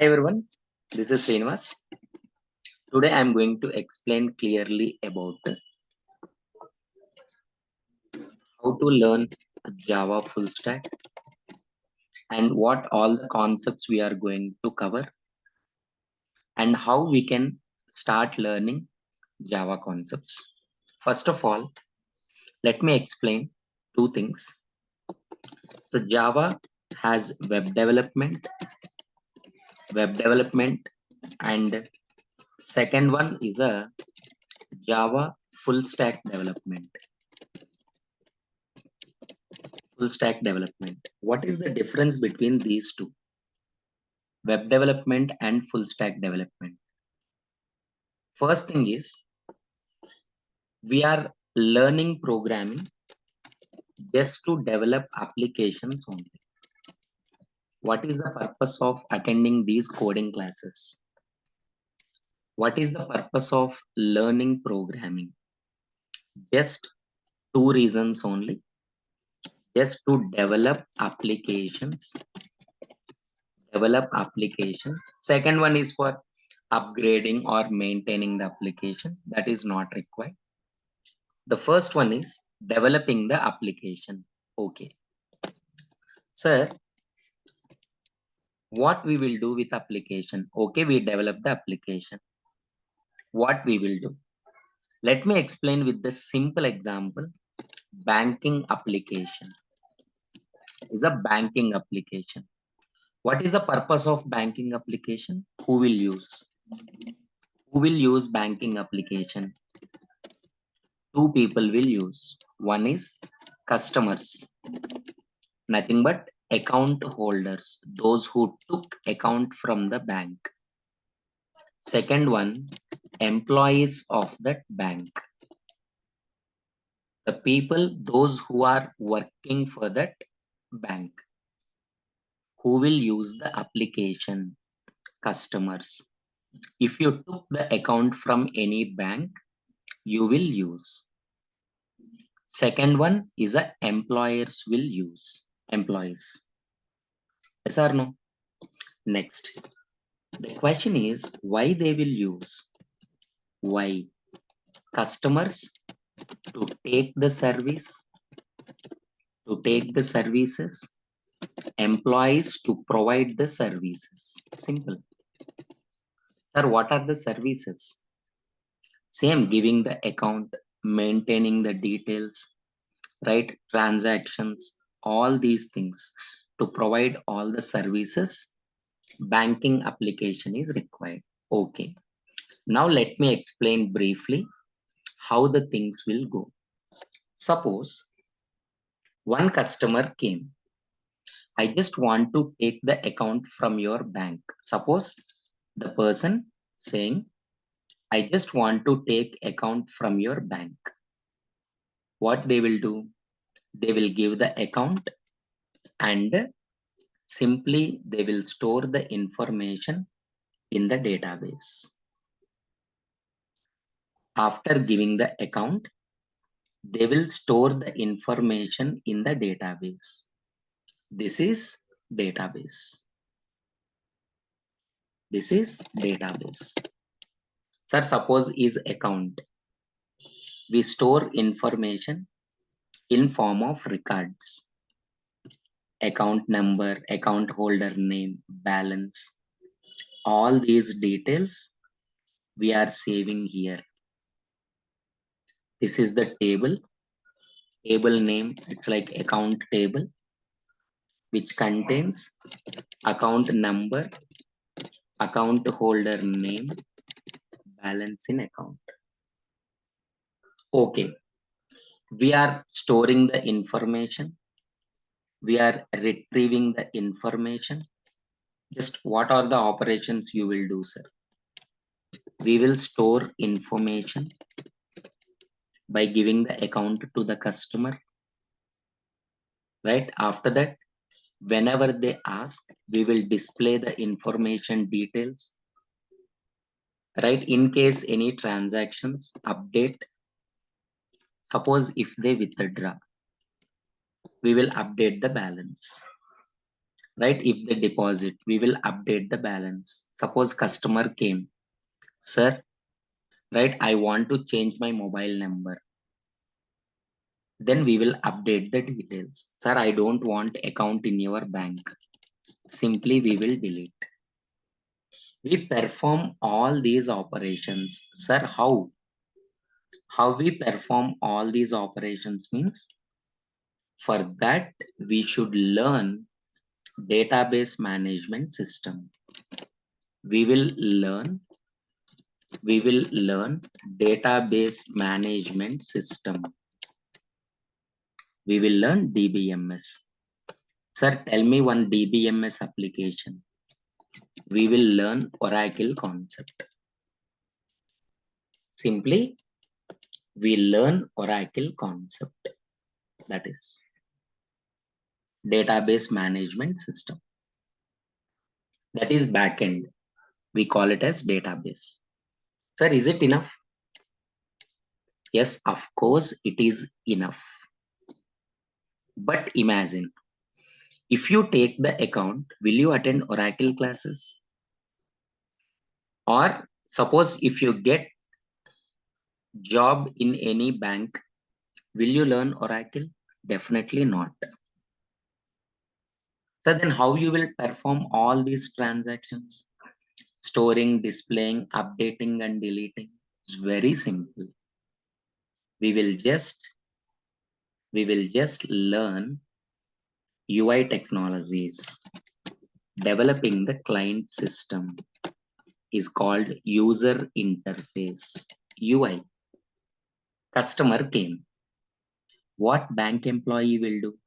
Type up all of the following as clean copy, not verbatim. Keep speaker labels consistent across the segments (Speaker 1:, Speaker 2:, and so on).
Speaker 1: Hi everyone, this is Srinivas. Today I am going to explain clearly about how to learn Java full stack and what all the concepts we are going to cover and how we can start learning Java concepts. First of all, let me explain two things. So Java has web development and second one is a Java full stack development. Full stack development. What is the difference between these two? Web development and full stack development. First thing is we are learning programming just to develop applications only. What is the purpose of attending these coding classes? What is the purpose of learning programming? Just two reasons only. Just to develop applications. Second one is for upgrading or maintaining the application. That is not required. The first one is developing the application. Okay. Sir, what we will do with application? Okay, we develop the application. What we will do? Let me explain with the simple example. Banking application is a banking application. What is the purpose of banking application? Who will use? Who will use banking application? Two people will use. One is customers, nothing but account holders, those who took account from the bank. Second one, employees of that bank. The people, those who are working for that bank. Who will use the application? Customers. If you took the account from any bank, you will use. Second one is a employers will use. Employees. Yes or no? Next. The question is why they will use. Why? Customers to take the services, employees to provide the services. Simple. Sir, what are the services? Same, giving the account, maintaining the details, right? Transactions, all these things. To provide all the services, banking application is required. Okay. Now let me explain briefly how the things will go. Suppose one customer came. I just want to take the account from your bank. Suppose the person saying, I just want to take account from your bank. What they will do? They will give the account and simply they will store the information in the database. After giving the account, they will store the information in the database. This is database. This is database. Sir, suppose is account. We store information in form of records. Account number, account holder name, balance. All these details we are saving here. This is the table. Table name, it's like account table, which contains account number, account holder name, balance in account. Okay. We are storing the information. We are retrieving the information. Just what are the operations you will do, sir? We will store information by giving the account to the customer. Right? After that, whenever they ask, we will display the information details. Right? In case any transactions update, suppose if they withdraw, we will update the balance. right? If they deposit, we will update the balance. Suppose customer came, sir, right? I want to change my mobile number. Then we will update the details. Sir, I don't want account in your bank. Simply we will delete. We perform all these operations. Sir, how? How we perform all these operations means for that we should learn database management system. We will learn database management system. We will learn DBMS. Sir, tell me one DBMS application. We will learn Oracle concept. Simply, we learn Oracle concept. That is database management system. That is backend. We call it as database. Sir, is it enough? Yes, of course, it is enough. But imagine, if you take the account, will you attend Oracle classes? Or suppose if you get job in any bank, will you learn Oracle? Definitely not. So then how you will perform all these transactions? Storing, displaying, updating and deleting. It's very simple. We will just learn UI technologies. Developing the client system is called user interface. UI. Customer came. What bank employee will do?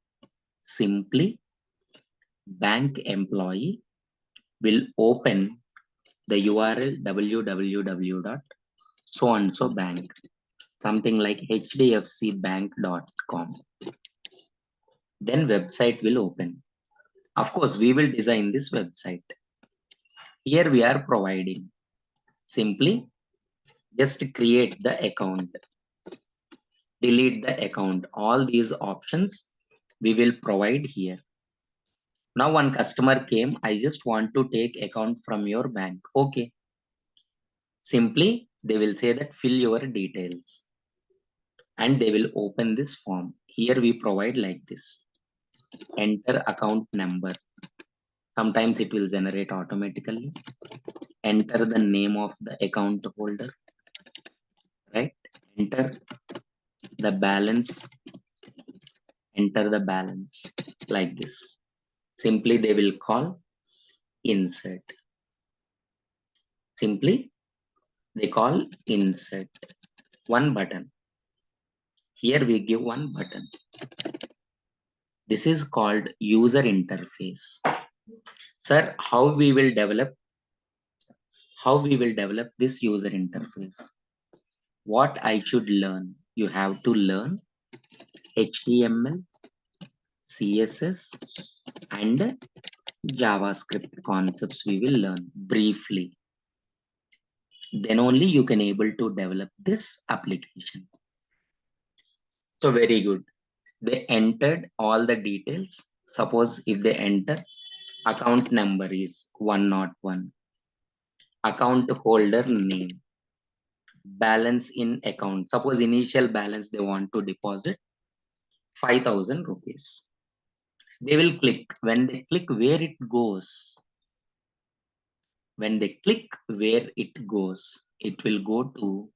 Speaker 1: Simply, bank employee will open the URL www.so-and-so-bank, something like hdfcbank.com. Then website will open. Of course, we will design this website. Here we are providing. Simply, just create the account, delete the account. All these options we will provide here. Now one customer came, I just want to take account from your bank. Okay. Simply, they will say that fill your details and they will open this form. Here we provide like this. Enter account number. Sometimes it will generate automatically. Enter the name of the account holder, right? Enter the balance. Enter the balance like this. Simply they will call insert. Simply they call insert. One button. Here we give one button. This is called user interface. Sir, how we will develop this user interface? What I should learn? You have to learn HTML, CSS, and JavaScript concepts we will learn briefly. Then only you can able to develop this application. So very good. They entered all the details. Suppose if they enter account number is 101, account holder name, balance in account. Suppose initial balance they want to deposit 5,000 rupees. They will click. When they click where it goes, it will go to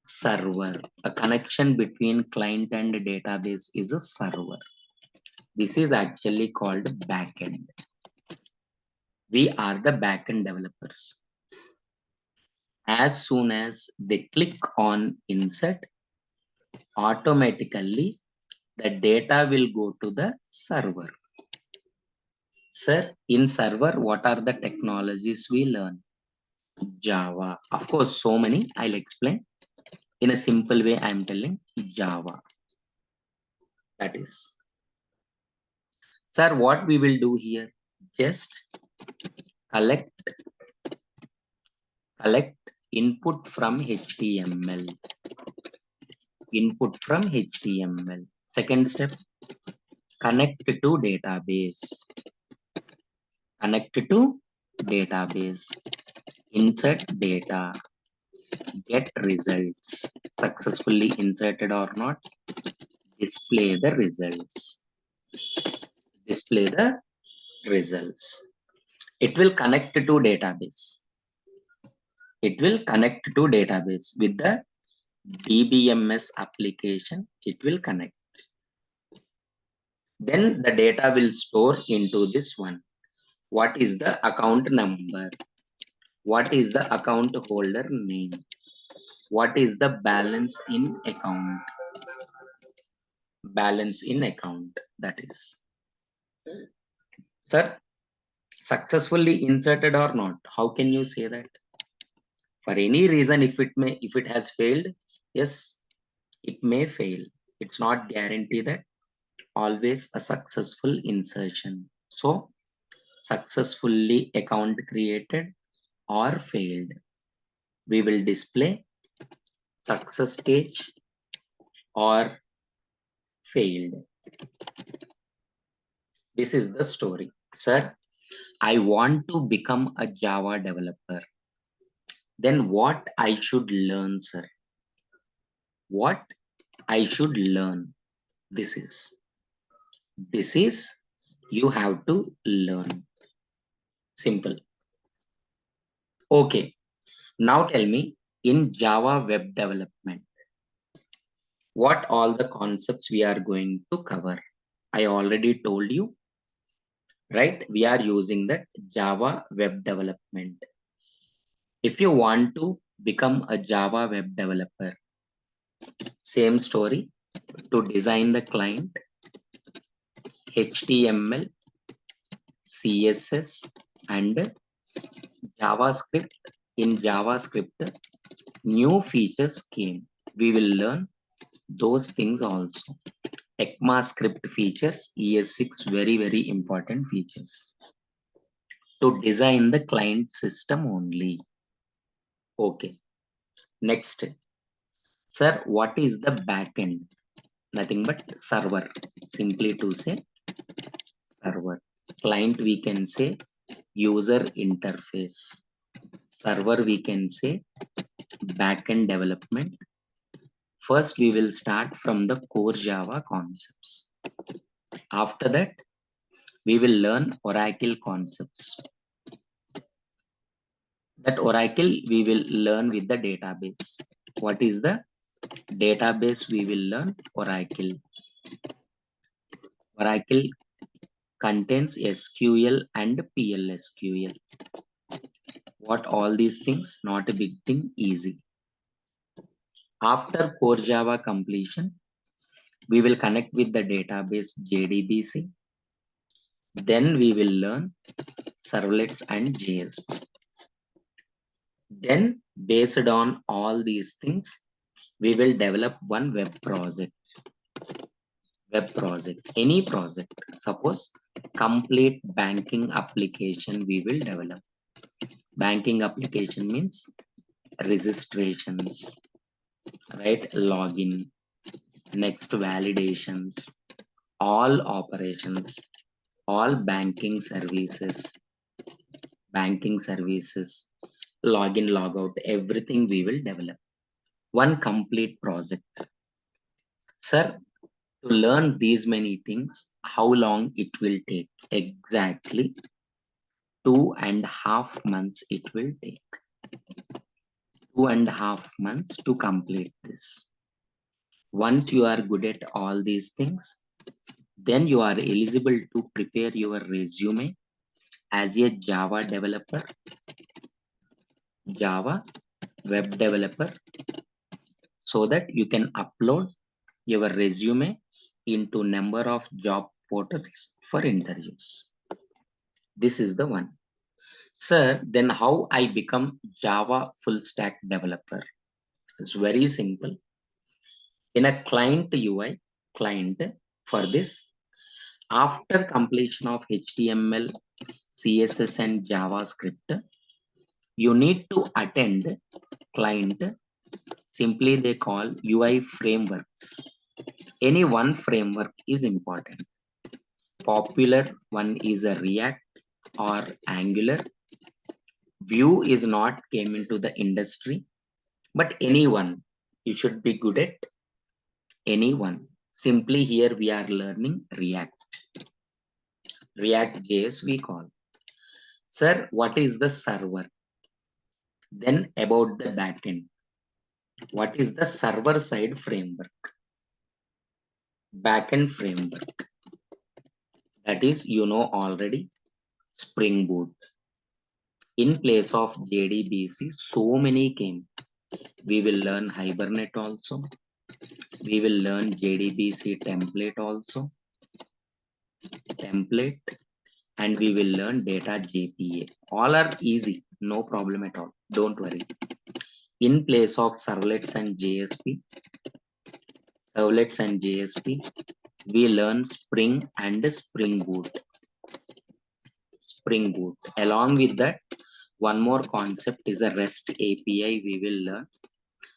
Speaker 1: server. A connection between client and database is a server. This is actually called backend. We are the backend developers. As soon as they click on insert, automatically the data will go to the server. Sir, in server, what are the technologies we learn? Java. Of course, so many. I'll explain. In a simple way, I'm telling Java. That is. Sir, what we will do here? Just collect input from HTML. Input from HTML. Second step, connect to database. connect to database, insert data, get results, successfully inserted or not, display the results, display the results. It will connect to database. It will connect to database with the DBMS application. It will connect. Then the data will store into this one. What is the account number? What is the account holder name? What is the balance in account? Balance in account, that is. Sir, successfully inserted or not? How can you say that? For any reason, if it has failed, yes, it may fail. It's not guarantee that always a successful insertion. So successfully account created or failed. We will display success page or failed. This is the story. Sir, I want to become a Java developer. Then what I should learn, sir? What I should learn? This is you have to learn. Simple. Okay. Now tell me, in Java web development, what all the concepts we are going to cover? I already told you, right? We are using that Java web development. If you want to become a Java web developer, same story. To design the client, HTML, CSS, and JavaScript. In JavaScript, new features came. We will learn those things also. ECMAScript features, ES6, very important features. To design the client system only. Okay. Next. Sir, what is the backend? Nothing but server. Simply to say server. Client we can say user interface. Server we can say backend development. First we will start from the core Java concepts. After that we will learn Oracle concepts. That Oracle we will learn with the database. What is the database? We will learn Oracle. Oracle contains SQL and PLSQL. What all these things? Not a big thing, easy. After core Java completion, we will connect with the database JDBC. Then we will learn servlets and JSP. Then based on all these things, we will develop one web project. Any project. Suppose complete banking application we will develop. Banking application means registrations, right? Login, next validations, all operations, all banking services, login, logout, everything we will develop. One complete project. Sir, to learn these many things, how long it will take? Exactly 2.5 months it will take. 2.5 months to complete this. Once you are good at all these things, then you are eligible to prepare your resume as a Java developer, Java web developer, so that you can upload your resume into number of job portals for interviews. This is the one. Sir, then how I become Java full stack developer? It's very simple. In a client UI, for this, after completion of HTML, CSS and JavaScript, you need to attend client. Simply they call UI frameworks. Any one framework is important. Popular one is a React, or Angular. Vue is not came into the industry, but anyone, you should be good at anyone. Simply here we are learning React JS we call. Sir, what is the server? Then about the backend. What is the server side framework? Backend framework. That is, you know already, Spring Boot. In place of JDBC, so many came. We will learn Hibernate also. We will learn JDBC template also. Template. And we will learn data JPA. All are easy. No problem at all. Don't worry. In place of servlets and JSP, we learn Spring and Spring Boot. Along with that, one more concept is a REST API we will learn.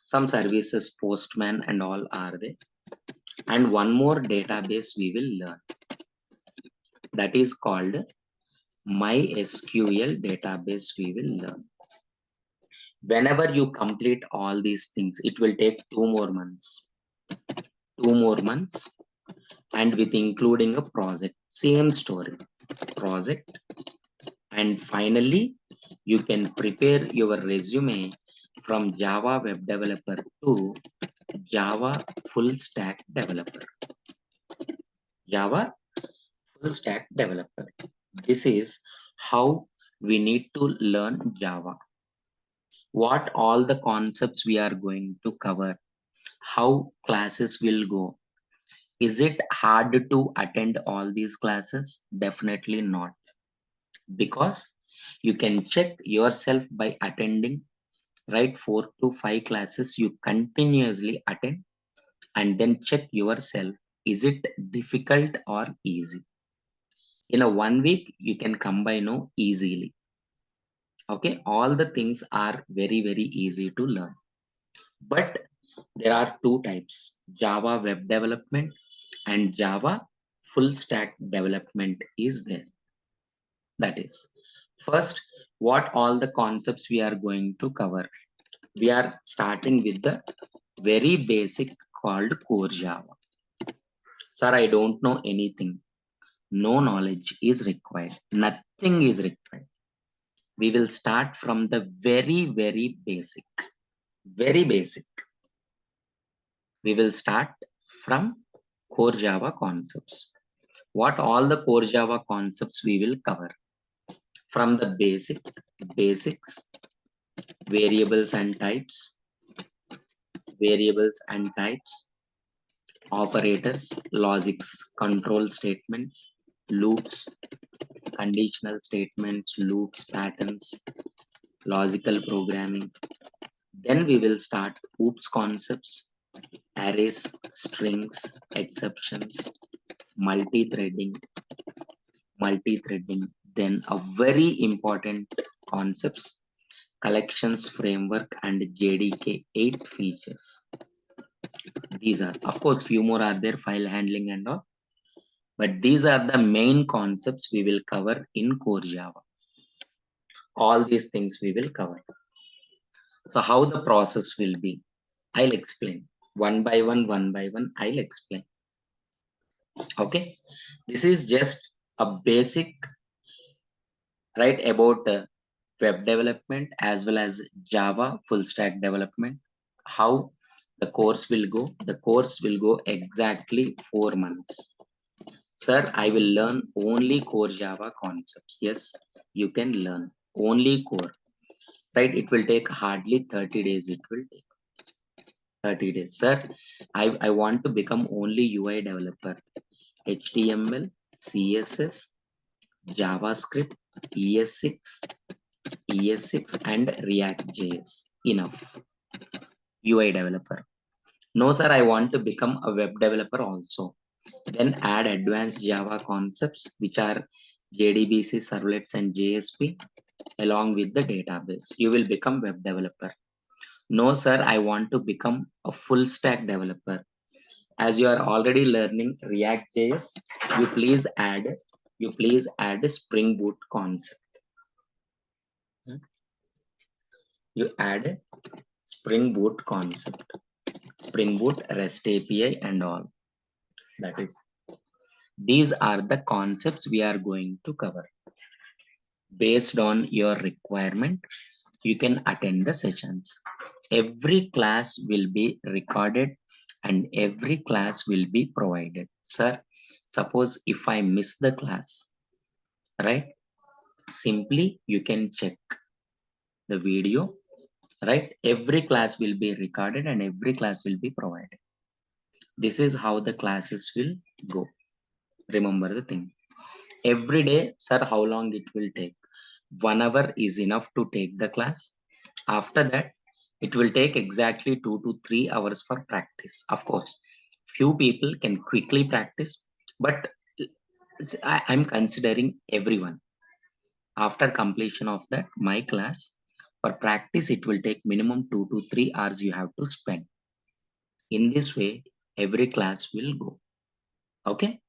Speaker 1: Some services, Postman and all are there. And one more database we will learn. That is called MySQL database we will learn. Whenever you complete all these things, it will take 2 more months. 2 more months. And with including a project, same story, project. And finally, you can prepare your resume from Java web developer to Java full stack developer. Java full stack developer. This is how we need to learn Java. What all the concepts we are going to cover, how classes will go. Is it hard to attend all these classes? Definitely not. Because you can check yourself by attending, right? 4 to 5 classes you continuously attend and then check yourself. Is it difficult or easy? In a 1 week, you can combine easily. Okay, all the things are very, very easy to learn. But there are two types, Java web development and Java full stack development is there. That is, first, what all the concepts we are going to cover. We are starting with the very basic called core Java. Sir, I don't know anything. No knowledge is required. Nothing is required. We will start from the very, very basic. Very basic. We will start from core Java concepts. What all the core Java concepts we will cover. From the basics, variables and types, operators, logics, control statements, loops, conditional statements, loops, patterns, logical programming. Then we will start OOPS concepts, arrays, strings, exceptions, multi-threading. Then a very important concepts, collections framework and JDK 8 features. These are, of course, few more are there, file handling and all. But these are the main concepts we will cover in core Java. All these things we will cover. So how the process will be, I'll explain. One by one, I'll explain. Okay. This is just a basic, right, about web development as well as Java full stack development. How the course will go. The course will go exactly 4 months. Sir, I will learn only core Java concepts. Yes, you can learn only core, right? It will take hardly 30 days. It will take 30 days. Sir, I want to become only UI developer. HTML, CSS, JavaScript, ES6, and React.js. Enough. UI developer. No, sir, I want to become a web developer also. Then add advanced Java concepts, which are JDBC, servlets, and JSP, along with the database. You will become web developer. No, sir, I want to become a full stack developer. As you are already learning React.js, you please add you please add a Spring Boot concept. You add a Spring Boot concept, Spring Boot REST API and all. That is, these are the concepts we are going to cover. Based on your requirement, you can attend the sessions. Every class will be recorded and every class will be provided. Sir, suppose if I miss the class, right? Simply you can check the video, right? Every class will be recorded and every class will be provided. This is how the classes will go. Remember the thing. Every day, sir, how long it will take? 1 hour is enough to take the class. After that, it will take exactly 2 to 3 hours for practice. Of course, few people can quickly practice, but I'm considering everyone. After completion of that, my class, for practice, it will take minimum 2 to 3 hours you have to spend. In this way, every class will go. Okay.